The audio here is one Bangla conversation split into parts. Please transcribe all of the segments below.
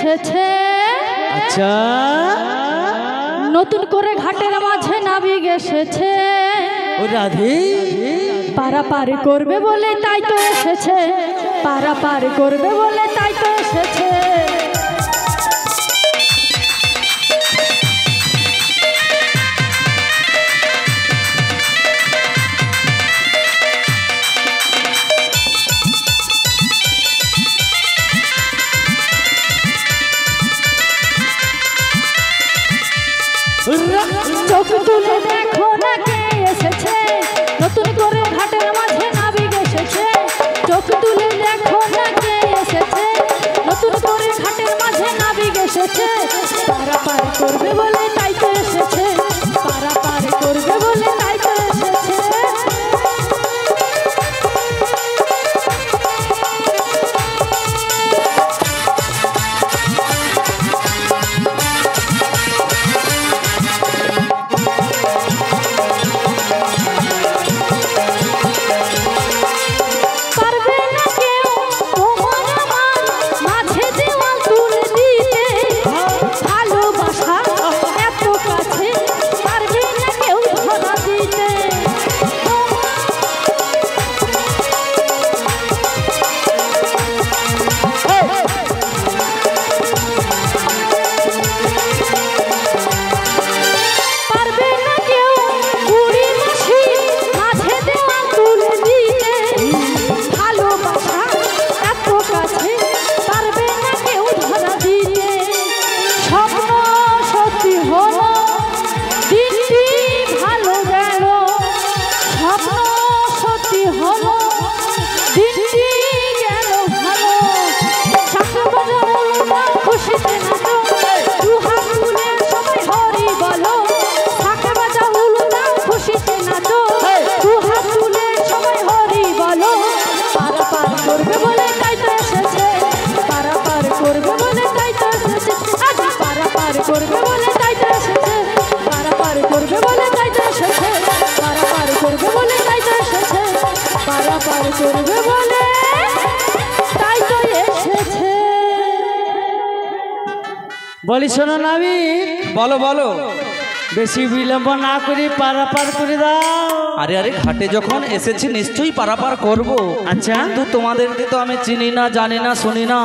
এসেছে। আচ্ছা, নতুন করে ঘাটের মাঝে নাবিক এসেছে। ও রাধে, পারাপার করবে বলে তাই তো এসেছে, পারাপার করবে বলে তাই তো এসেছে। চোখ তুলে দেখো না কে এসেছে, নতুন করে ঘাটের মাঝে নাবিক এসেছে। চোখ তুলে দেখো না কে এসেছে, নতুন করে ঘাটের মাঝে নাবিক এসেছে। পারাপার করবে বলে তাই তো এসেছে, পারাপার করবে বলে তাই তো এসেছে। বলি শোনো নাবিক, বলো বলো। বেশি বিলম্ব না করে পারাপার করে দাও। আরে আরে, ঘাটে যখন এসেছি নিশ্চয়ই পারাপার করব। আচ্ছা, কিন্তু তোমাদেরকে তো আমি চিনি না, জানি না, শুনি না।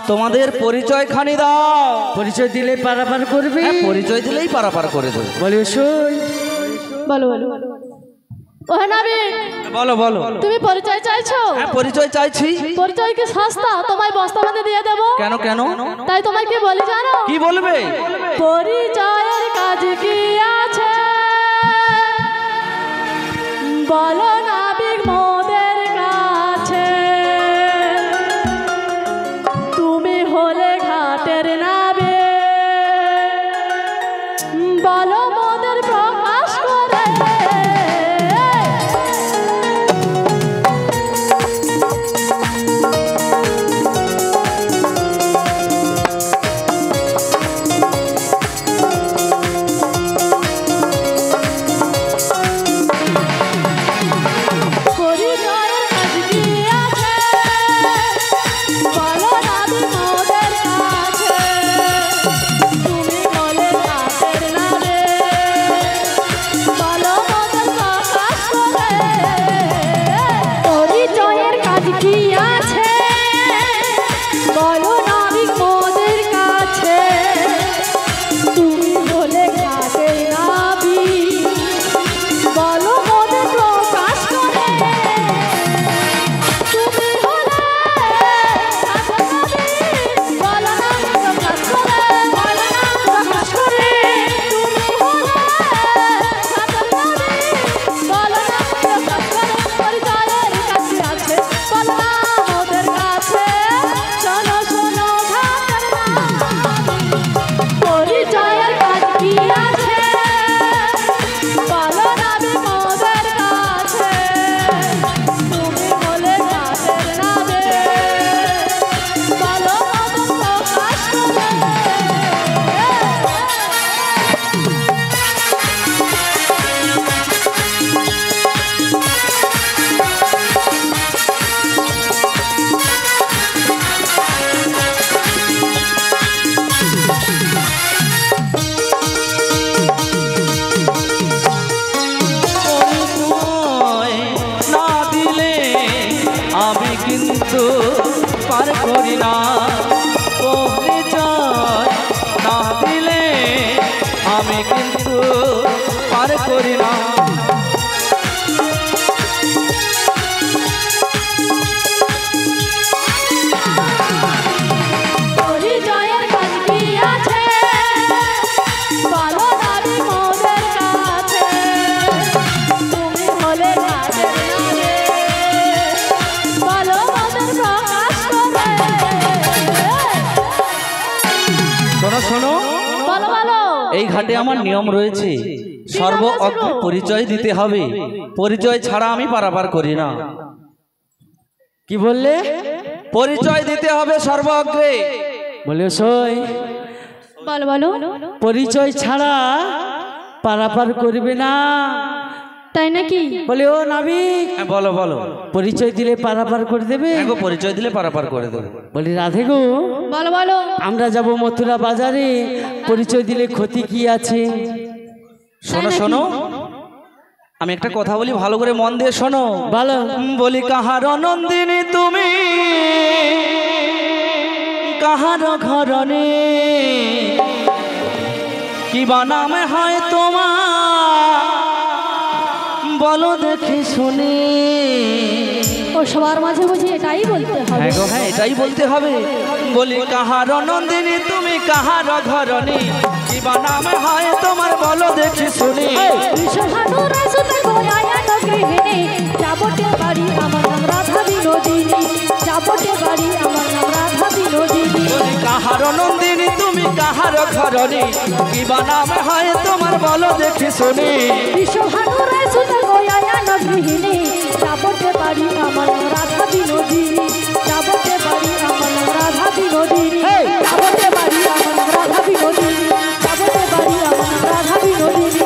তোমাদের পরিচয় খানি দাও। পরিচয় দিলে পারাপার করবে। হ্যাঁ, পরিচয় দিলেই পারাপার করে দেবো। বলি সই, বলো বলো। ও নাবিক, বলো বলো। তুমি পরিচয় চাইছো? হ্যাঁ, পরিচয় চাইছি। পরিচয় কি সস্তা? তোমায় বস্তা বাঁধে দিয়ে দেবো। কেন কেন? তাই তোমায় কি বলি জানো? কি বলবে? পরিচয়ের কাজ কি আছে বলো নাবিক মোদের কাছে। তুমি হলে ঘাটের নাবিক, বলো মোদের প্রকাশ করে। করি না। পরিচয়ের কাজ কি আছে বলো নারী মোদের কাছে, তুমি হলে কাজের নারে বলো মোদের প্রকাশ করে। শোনো শোনো, বলো বলো। এই ঘাটে আমার নিয়ম রয়েছে, সর্ব অগ্রে পরিচয় দিতে হবে, পরিচয় ছাড়া আমি পারাপার করি না। কি বললে? পরিচয় দিতে হবে সর্ব অগ্রে। বলে সই বলো বলো। পরিচয় ছাড়া পারাপার করবে না, তাই নাকি? বলে ও নাবিক হ্যাঁ, বলো বলো। পরিচয় দিলে পারাপার করে দেবে? হ্যাঁ গো, পরিচয় দিলে পারাপার করে দেবে। বলি রাধে গো, বলো বলো। আমরা যাব মথুরা বাজারে, পরিচয় দিলে ক্ষতি কি আছে? শোনো শোনো, আমি একটা কথা বলি, ভালো করে মন দিয়ে শোনো। বলো। বলি কাহার নন্দিনী তুমি, কাহার ঘরনে, কি বা নামে হয় তোমার, বলো দেখি শুনি। ও সবার মাঝে বুঝি এটাই বলতে হবে? হ্যাঁ গো, হ্যাঁ এটাই বলতে হবে। বলি কাহার নন্দিনী তুমি, কাহার ঘরনে, কি বা নামে হয় তোমার, বলো দেখি শুনি। বিশ্বভানুর সুতে গোয়ায়ান গৃহিণী, যাবতে বাড়ি আমার নাম রাধা বিনোদিনী, যাবতে বাড়ি আমার নাম রাধা বিনোদিনী। বলি কাহার নন্দিনী তুমি, কাহার ঘরনে, কি বা নামে হয় তোমার, বলো দেখি শুনি। বিশ্বভানুর সুতে গোয়ায়ান গৃহিণী, যাবতে বাড়ি আমার নাম রাধা বিনোদিনী, যাবতে বাড়ি আমার নাম রাধা বিনোদিনী, যাবতে বাড়ি আমার নাম রাধা বিনোদিনী, যাবতে বাড়ি আমার নাম রাধা বিনোদিনী,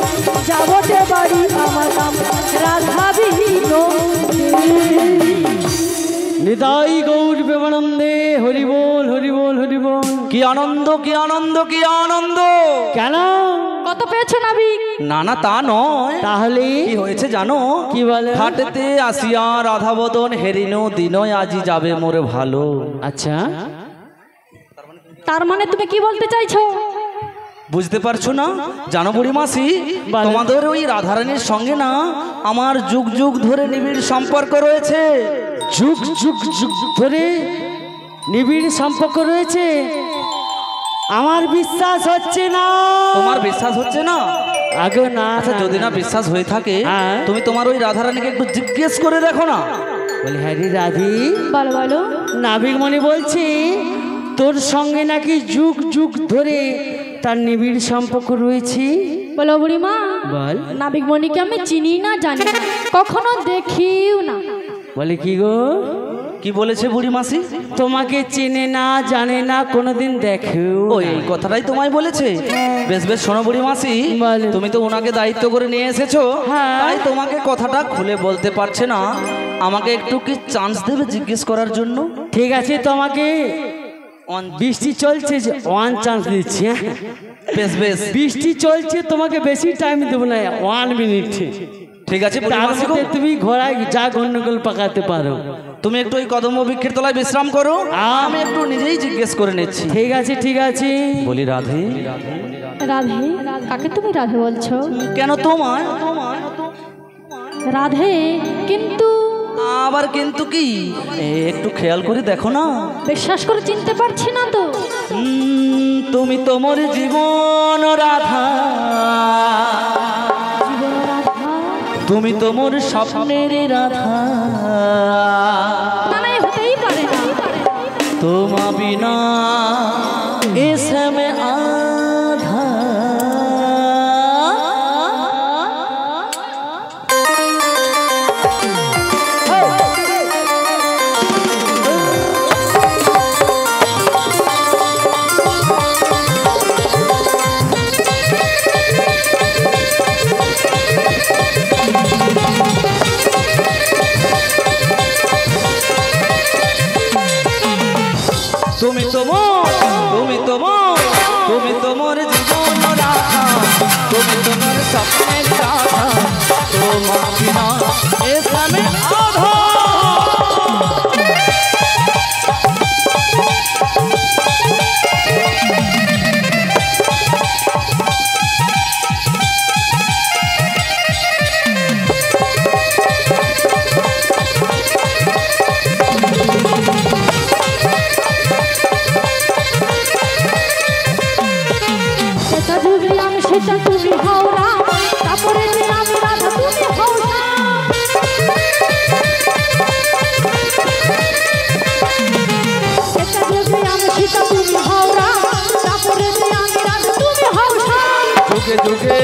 যাবতে বাড়ি আমার নাম রাধা বিনোদিনী। নিতাই গৌর প্রেমানন্দে, হরি বল হরি বল হরি বল। কি আনন্দ, কি আনন্দ, কি আনন্দ! কেন? কত পেয়েছো নাবিক? না না, তা নয়। তাহলে কি হয়েছে জানো? কি বলে? ঘাটেতে আসিয়া রাধাবদন হেরিনো দিনয় আজি যাবে মোরে ভালো। আচ্ছা, তার মানে তুমি কি বলতে চাইছো? বুঝতে পারছো না? জানো বুড়ি মাসি, বলো। তোমাদের ওই রাধারানীর সঙ্গে না আমার যুগ যুগ ধরে নিবিড় সম্পর্ক রয়েছে। যুগ যুগ যুগ ধরে নিবিড় সম্পর্ক রয়েছে? আমার বিশ্বাস হচ্ছে না। তোমার বিশ্বাস হচ্ছে না? আগে না। আচ্ছা, যদি না বিশ্বাস হয়ে থাকে, হ্যাঁ। তুমি তোমার ওই রাধারানীকে একটু জিজ্ঞেস করে দেখো না। বলি হ্যাঁ রে রাধি, বলো বলো। নাবিক মনে বলছে তোর সঙ্গে নাকি যুগ যুগ ধরে তার নিবিড় সম্পর্ক রয়েছে। বলো বুড়িমা, বল। নাবিক মণিকে আমি চিনি না, জানি না, কখনো দেখিও না। বলে কি গো, কি বলেছে বুড়ি মাসি? তোমাকে চেনে না, জানে না, কোনোদিন দেখেও ও, এই কথাটাই তোমায় বলেছে? বেশ বেশ, শোনো বুড়ি মাসি, বলো। তুমি তো ওনাকে দায়িত্ব করে নিয়ে এসেছো, হ্যাঁ। তাই তোমাকে কথাটা খুলে বলতে পারছে না। আমাকে একটু কি চান্স দেবে জিজ্ঞেস করার জন্য? ঠিক আছে, তোমাকে বৃষ্টি চলছে যে ওয়ান চান্স দিচ্ছি। হ্যাঁ? বেশ বেশ, বৃষ্টি চলছে, তোমাকে বেশি টাইম দেবো না, 1 মিনিট। ঠিক আছে বুড়ি তার মাসি গো, মধ্যে তুমি ঘোড়ায় যা গন্ডগোল পাকাতে পারো। তুমি একটু ওই কদম্ব বৃক্ষের তলায় বিশ্রাম করো, আমি একটু নিজেই জিজ্ঞেস করে নিচ্ছি। ঠিক আছে ঠিক আছে। বলি রাধে, রাধে? কাকে তুমি রাধে বলছো? কেন তোমায়? রাধে? কিন্তু আবার কিন্তু কি? একটু খেয়াল করে দেখো না। বিশ্বাস করে চিনতে পারছি না তো। তুমি তো মোর জীবন রাধা, জীবন রাধা? তুমি তো মোর স্বপ্নের রাধা, না না, এ হতেই পারে না। তোমা বিনা এসে মে আধা। তুমি তো মোর, তুমি তো মোর, তুমি তো মোর জীবন রাধা, তুমি তো মোর স্বপ্নের রাধা, তোমা বিনা এসে মে আধা। যুগে যুগে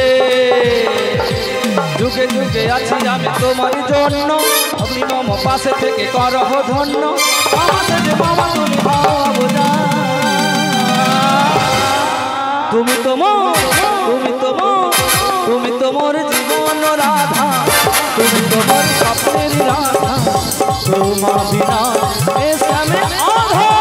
যুগে যুগে আছি আমি তোমার জন্য আপনি মম পাশে থেকে করহ ধন্য আমাকে যে বাবা তুমি ভাবো না তুমি তো মোর তুমি তো মোর তুমি তো মোর জীবন রাধা তুমি তো মোর স্বপ্নের রাধা তোমা বিনা এ সামনে আধা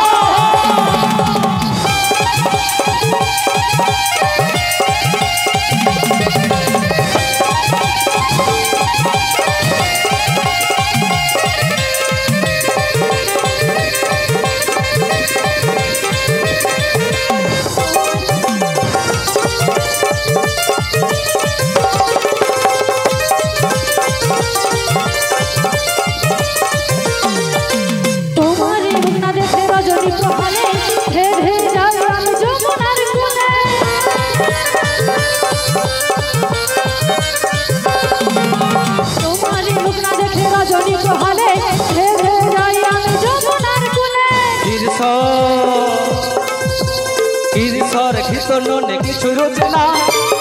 নে কিছু রোজে না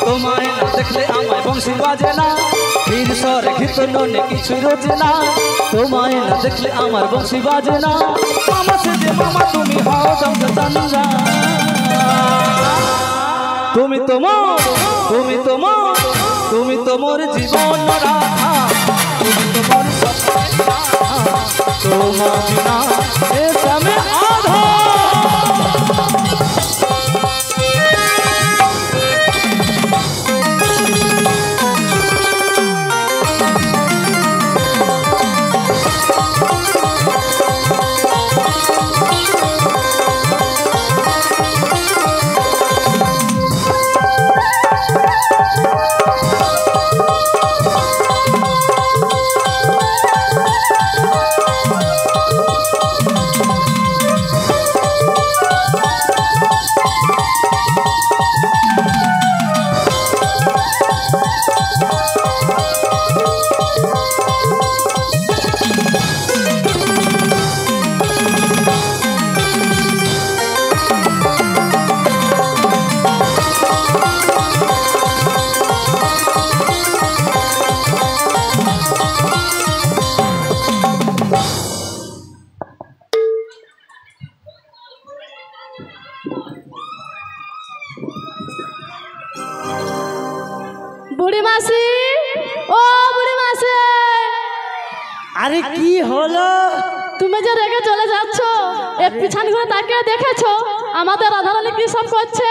তোমায় না দেখলে আমায় বংশী বাজে না বীর স্বর কীর্তনে কিছু রোজে না তোমায় না দেখলে আমার বংশী বাজে না মামা সে যে মামা তুমি হও দংশা তুমি তো মোর তুমি তো মোর তুমি তো মোর জীবন রাধা তুমি তো মোর স্বপ্নের রাধা তোমার বিনা এ সামনে আধা বুড়ি মাসি ও বুড়ি মাসি আরে কি হলো তুমি যে রেগে চলে যাচ্ছ এর পিছন ঘুরে তাকে দেখেছো আমাদের রাধারানী কি সব করছে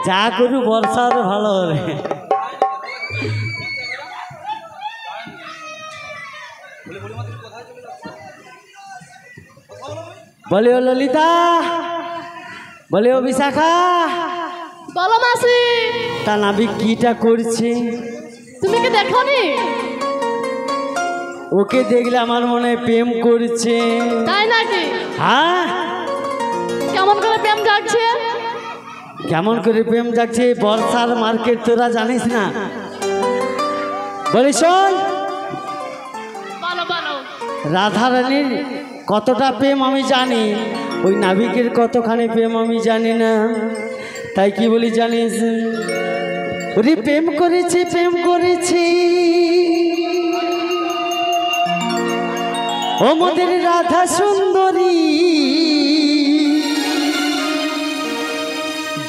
যা করু বর্ষার ভালো রে বলে ও ললিতা বলে ও বিশাখা বলো মাসি তা নাবিক কিটা করছে তুমি কি দেখোনি ওকে দেখলে আমার মনে হয় প্রেম করছে তাই নাকি হ্যাঁ কেমন করে প্রেম জাগছে কেমন করে প্রেম জাগছে বর্ষার মার্কেট তোরা জানিস না বলি শোন বলো বলো রাধারানীর কতটা প্রেম আমি জানি ওই নাবিকের কতখানি প্রেম আমি জানি না তাই কি বলি জানিস ওরে প্রেম করেছি ও মোদের রাধা সুন্দরী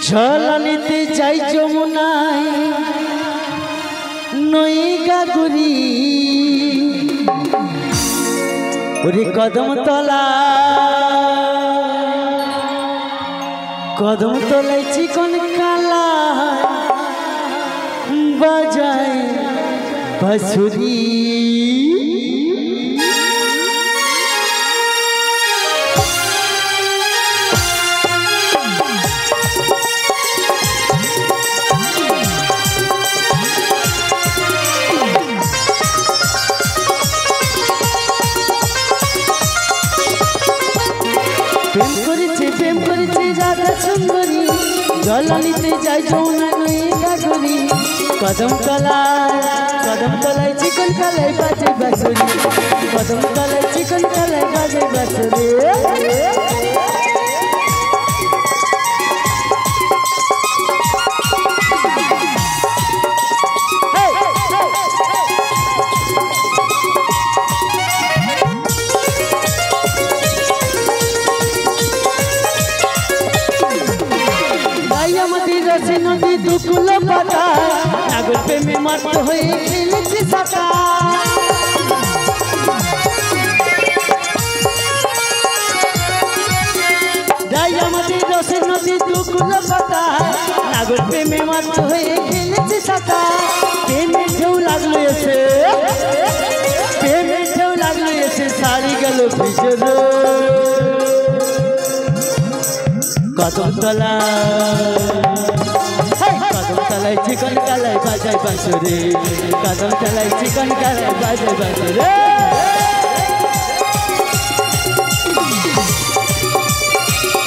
ঝলানিতে যাই যমুনায় নই গাগুরি ওরে কদম তলায় চিকন কালা বাজায় বাঁশুরি প্রেম করেছে রাধা সুন্দরী জলানিতে যাই যমুনা নই গাগরি কদম তলায় চিকন কালাই বাজে বাঁশুরি কদম তলায় চিকন কালাই বাজে বাঁশুরি রসে নদী দুকুল পাতা নাগর প্রেমে মাত হয়ে খেলেছে সাঁতার যাই আমাদের রসে নদী দুকুল পাতা নাগর প্রেমে মাত হয়ে খেলেছে সাঁতার প্রেমে ঢেউ লাগলো এসে প্রেমে ঢেউ লাগলো এসে সারি গেল ভিজে কদমতলা কদমতলায় চিকন কালায় বাজায় বাঁশরে কদমতলায় চিকন কালায় বাজায় বাঁশরে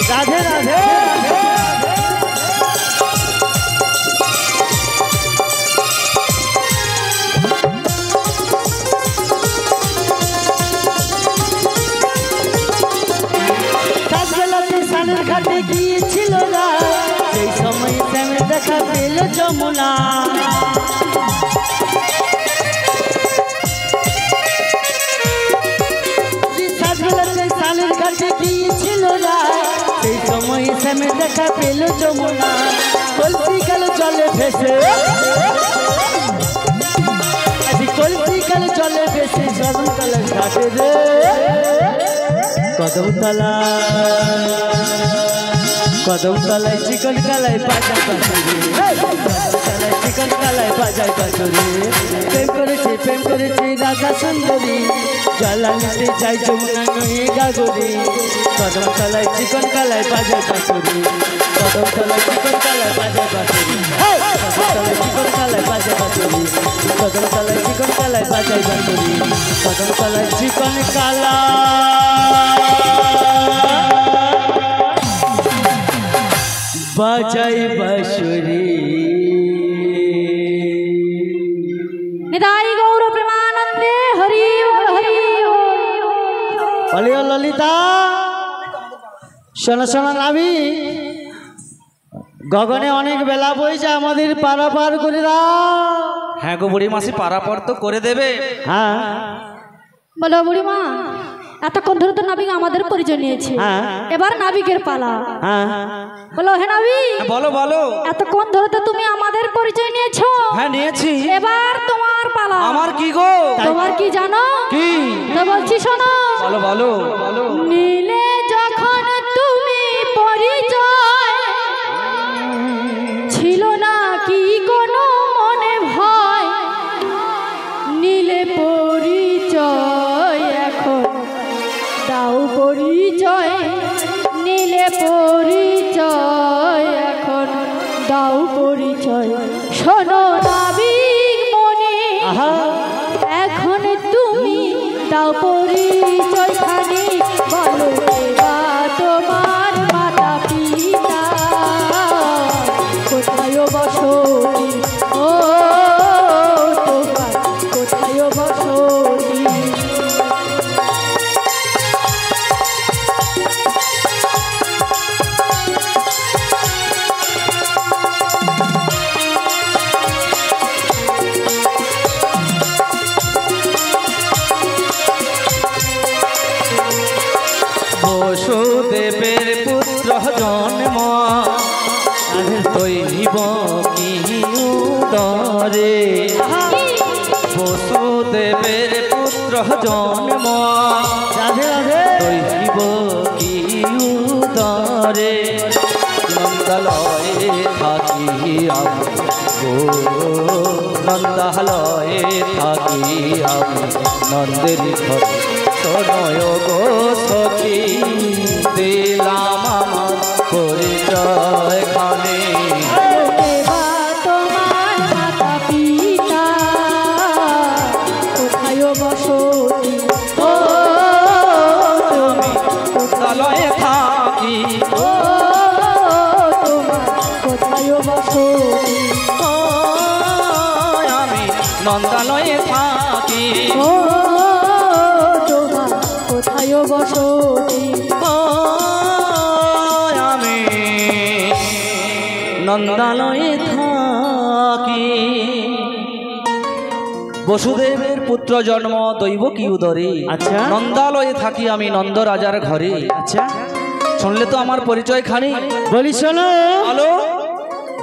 রাধে রাধে সানের ঘাটে গিয়েছিল সেই সময় শ্যামের দেখা পেল যমুনা সানের ঘাটে গিয়েছিল সেই সময় শ্যামের দেখা পেল যমুনা কলসি গেল জলে ভেসে কলসি গেল জলে ভেসে কদমতলা ঘাটে রে কদমতলা কদমতলায় চিকন কালায় বাজায় বাঁশরি কদমতলায় চিকন কালায় বাজায় বাঁশরি প্রেম করেছে রাধা সুন্দরী জ্বালা নিতে যাই যমুনা নয়ে গাগরি কদমতলায় চিকন কালায় বাজায় বাঁশরি কদমতলায় চিকন কালায় বাজায় বাঁশরি কদমতলায় চিকন কালায় বাজায় বাঁশরি কদমতলায় চিকন কালায় বাজায় বাঁশরি কদমতলায় চিকন কালা বাজাই বাঁশরি নিতাই গৌর প্রেমানন্দে হরি বল হরি বল ললিতা শোনো শোনো নাবি গগনে অনেক বেলা বইছে আমাদের পারা পার করে দাও হ্যাঁ গো বুড়ি মাসি পারাপার তো করে দেবে হ্যাঁ বলো বুড়িমা এতক্ষণ ধরে তো নাবিক আমাদের পরিচয় নিয়েছে হ্যাঁ। এবার নাবিকের পালা হ্যাঁ বলো হে নাবিক বলো বলো এতক্ষণ ধরে তো তুমি আমাদের পরিচয় নিয়েছো হ্যাঁ নিয়েছি এবার তোমার পালা আমার কি গো তোমার কি জানো কি তো বলছি শোনো বলো বলো বলো নীলে যখন তুমি পরিচয় ছিল না কি কোনো মনে ভয় নীলে পরিচয় এখন দাও পরিচয় নীলে পরিচয় এখন দাও পরিচয় শোনো নাবিক মনে আহা এখন তুমি দাও পরিচয় খানি বলো এবা তোমার মাতা পিতা কোথায় বসতি ও তোমার কোথায় বসতি বসুদেবের পুত্র জন্ম তৈব কি উদরে বসুদেবের পুত্র জন্ম রাধে রাধে তৈব কি উদরে নন্দালয়ে থাকি আমি গো নন্দালয়ে থাকি আমি নন্দের ঘর শোনয় গো সখী দিলাম আমার পরিচয় খানে এবা তোমার মাতা পিতা কোথায় বসতি ও তুমি নন্দালয়ে থাকি ও তোমার কোথায় বসতি ও আমি নন্দালয়ে থাকি ও তোমার কোথায় বসতি ও আমি নন্দালয়ে থাকি বসুদেবের পুত্র জন্ম দৈব কি উদরে আচ্ছা। নন্দালয়ে থাকি আমি নন্দ রাজার ঘরে আচ্ছা শুনলে তো আমার পরিচয় খানি বলি শোনো হ্যালো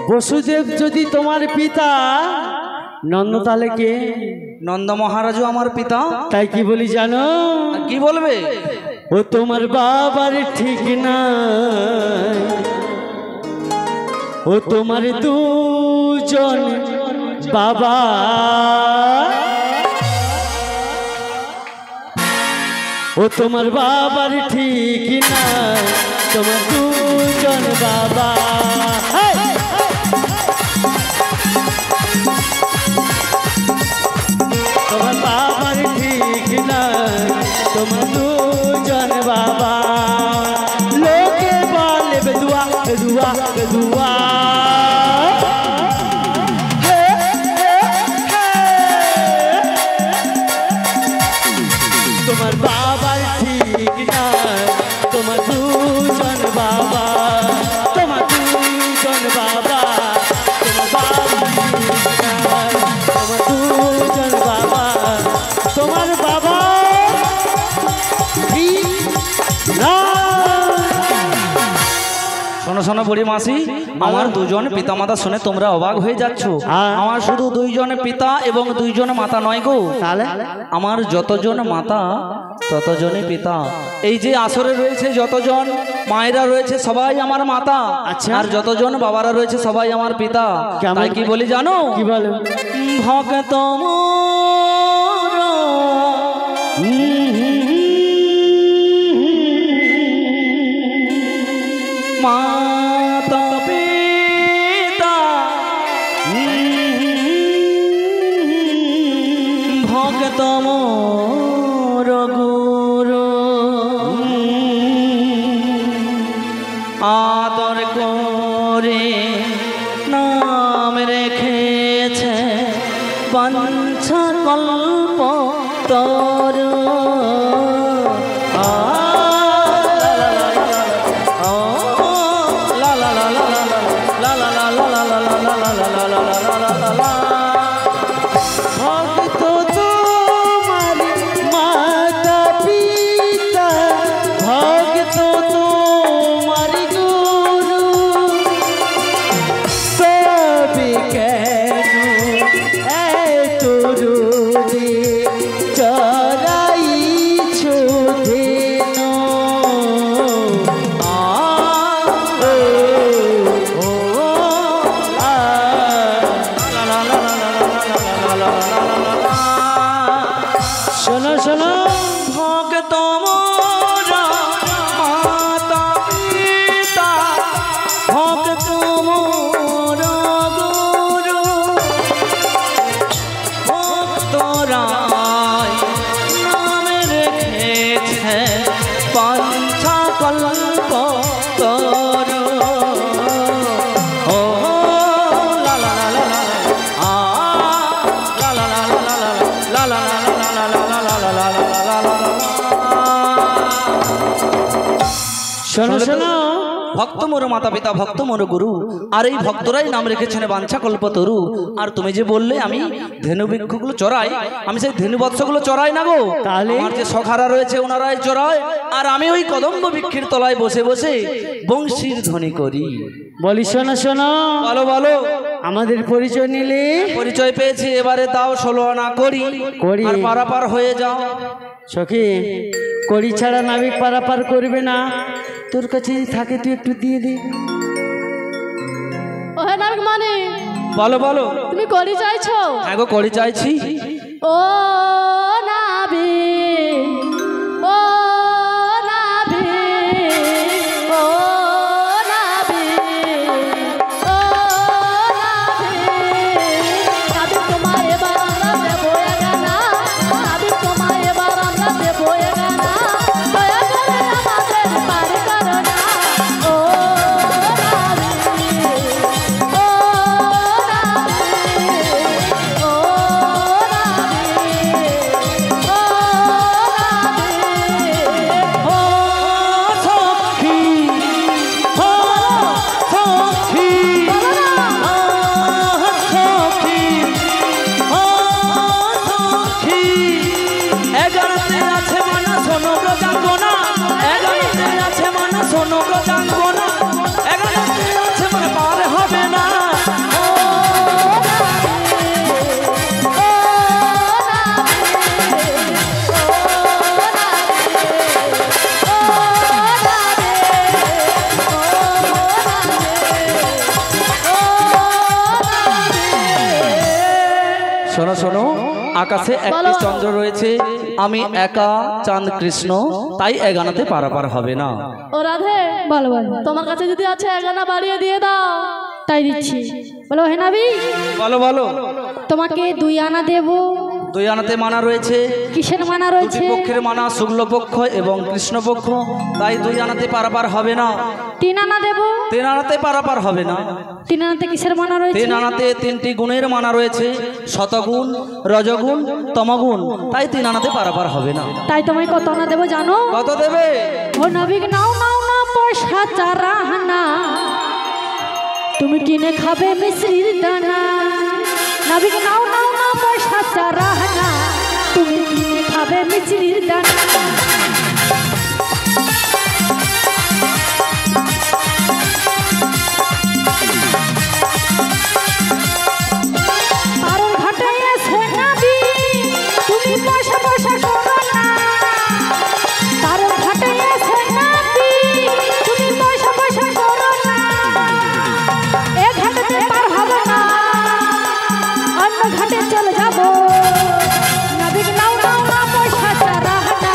বসুদেব যদি তোমার পিতা, নন্দ তাহলে কে? নন্দ মহারাজও আমার পিতা। তাই কি বলি জানো? কি বলবে? ও তোমার বাবার ঠিক নাই, ও তোমার দুজন বাবা, ও তোমার বাবার ঠিক নাই, তোমার দুজন বাবা। তোমার বাবার ঠিক নাই, তোমার দুজন বাবা। লোকে বলে বেদুয়া বেদুয়া বেদুয়া, তোমার বাবার ঠিক নাই, তোমার দুজন বাবা, তোমার দুজন বাবা, তোমার বাবার ঠিক নাই, তোমার দুজন বাবা, তোমার বাবা শোনো শোনো বুড়ি মাসি, আমার দুজন পিতামাতা শুনে তোমরা অবাক হয়ে যাচ্ছ। আমার শুধু দুইজন পিতা এবং দুইজন মাতা নয় গো, তাহলে আমার যতজন মাতা ততজনই পিতা। এই যে আসরে রয়েছে যতজন মায়েরা রয়েছে সবাই আমার মাতা, আচ্ছা। আর যতজন বাবারা রয়েছে সবাই আমার পিতা। কেমন? তাই কি বলি জানো? কি বলো? ভক্ত মাতা পিতা ভক্ত মোর গুরু, আদর করে নাম রেখেছে পঞ্চা কল্প তরু। ভক্ত তোমার মাতা পিতা, ভক্ত তোমার গুরু, তবে কেন এত রোদে চড়াইছ ধেন? শোনো শোনো, ভক্ত মোরা মাতা পিতা ভক্ত মোর গুরু, ভক্তরাই নাম রেখেছে পঞ্চা কল্প তরু। ও লা লা লা লা লা, আ লা লা লা লা লা লা লা লা লা। শোনো শোনো, ভক্ত মোর মাতা পিতা ভক্ত মোর গুরু, আর এই ভক্তরাই নাম রেখেছেন বাঞ্ছা কল্পতরু। আর তুমি যে বললে আমি ধেনু বৃক্ষগুলো চড়াই, আমি সেই ধেনু বৎসগুলো চড়াই না গো, তাহলে? আমার যে সখারা রয়েছে ওনারাই চড়ায়, আর আমি ওই কদম্ব বৃক্ষের তলায় বসে বসে বংশীর ধ্বনি করি। বলি শোনো শোনো, বলো বলো। আমাদের পরিচয় নিলে? পরিচয় পেয়েছি, এবারে দাও 16 আনা করি, করি। আর পারাপার হয়ে যাও। সখী, কড়ি ছাড়া নাবিক পারাপার করবে না, তোর কাছে থাকে তুই একটু দিয়ে দে। ও হে নাবিক মানে, বলো বলো। তুমি করি চাইছো? হ্যাঁ গো করি চাইছি। ও নাবিক, ও নাবিক, ও নাবিক, ও নাবিক, নাবিক তোমায় এবার আমরা দেবো এগানা, নাবিক তোমায় এবার আমরা দেবো এগানা, দয়া করে আমাদের পার করো না। ও নাবিক, ও নাবিক, ও নাবিক, শোনো শোনো, আকাশে একটি চন্দ্র রয়েছে, আমি একা চাঁদ কৃষ্ণ, তাই এগানাতে পারাপার হবে না। ও রাধে, বলো বলো, তোমার কাছে যদি আছে এগানা বাড়িয়ে দিয়ে দাও। তাই দিচ্ছি। বলো হে নাবি, বলো বলো। তোমাকে 2 আনা দেব। 2 আনাতে মানা রয়েছে। কিসের মানা দুটি রয়েছে? পক্ষের মানা, শুক্লপক্ষ এবং কৃষ্ণপক্ষ, তাই 2 আনাতে পারাপার হবে না। 3 আনা দেব। 3 আনাতে পারাপার হবে না। 3 আনাতে কিসের মানা রয়েছে? 3 আনাতে 3টি গুণের মানা রয়েছে, শতগুণ, রজগুণ, তমগুণ, তাই 3 আনাতে পারাপার হবে না। তাই তোমায় কত আনা দেব জানো? কত দেবে? ও নাবিক, নাও নাও না পয়সা 4 আনা, তুমি কিনে খাবে মিশ্রির দানা। নাবিক, নাও নাও না পয়সা 4 আনা, তুমি কিনে খাবে মিশ্রির দানা। পারুল ঘাটে এসে নাবি, তুমি পয়সা পয়সা করো না। পারুল ঘাটে এসে নাবি, তুমি পয়সা পয়সা করো না। এ ঘাটেতে পার হবে না, অন্য ঘাটে চলে যাব। নাবিক, নাও নাও না পয়সা 4 আনা,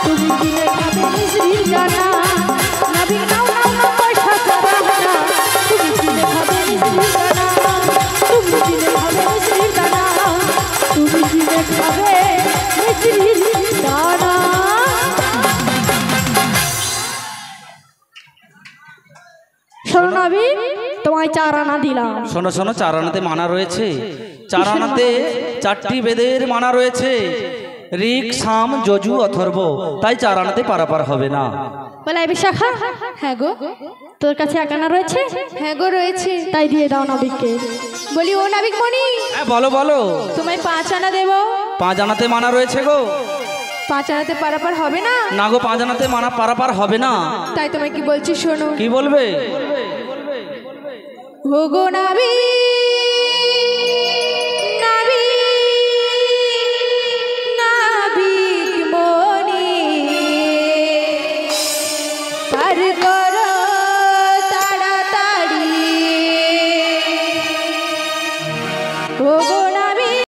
তুমি কিনে খাবে মিশ্রির দানা। নাবিক, নাও নাও না পয়সা 4 আনা, তুমি কিনে খাবে মিশ্রির দানা। তুমি কিনে খাবে মিশ্রির দানা, তুমি কিনে খাবে মিশ্রির দানা। শোনো নাবি, তোমায় 4 আনা দিলাম। শোনো শোনো, 4 আনাতে মানা রয়েছে। 4 আনাতে 4টি বেদের মানা রয়েছে, ঋক, সাম, যজু, অথর্ব, তাই 4 আনাতে পারাপার হবে না। বলে এই বিশাখা, হ্যাঁ গো, তোর কাছে 1 আনা রয়েছে? হ্যাঁ গো রয়েছে। তাই দিয়ে দাও নাবিককে। বলি ও নাবিক মণি, হ্যাঁ বলো বলো। তোমায় 5 আনা দেব। 5 আনাতে মানা রয়েছে গো। 5 আনাতে পারাপার হবে না? না গো, 5 আনাতে মানা পারাপার হবে না। তাই তোমায় কি বলছি শোনো। কি বলবে? ও গো নাবিক,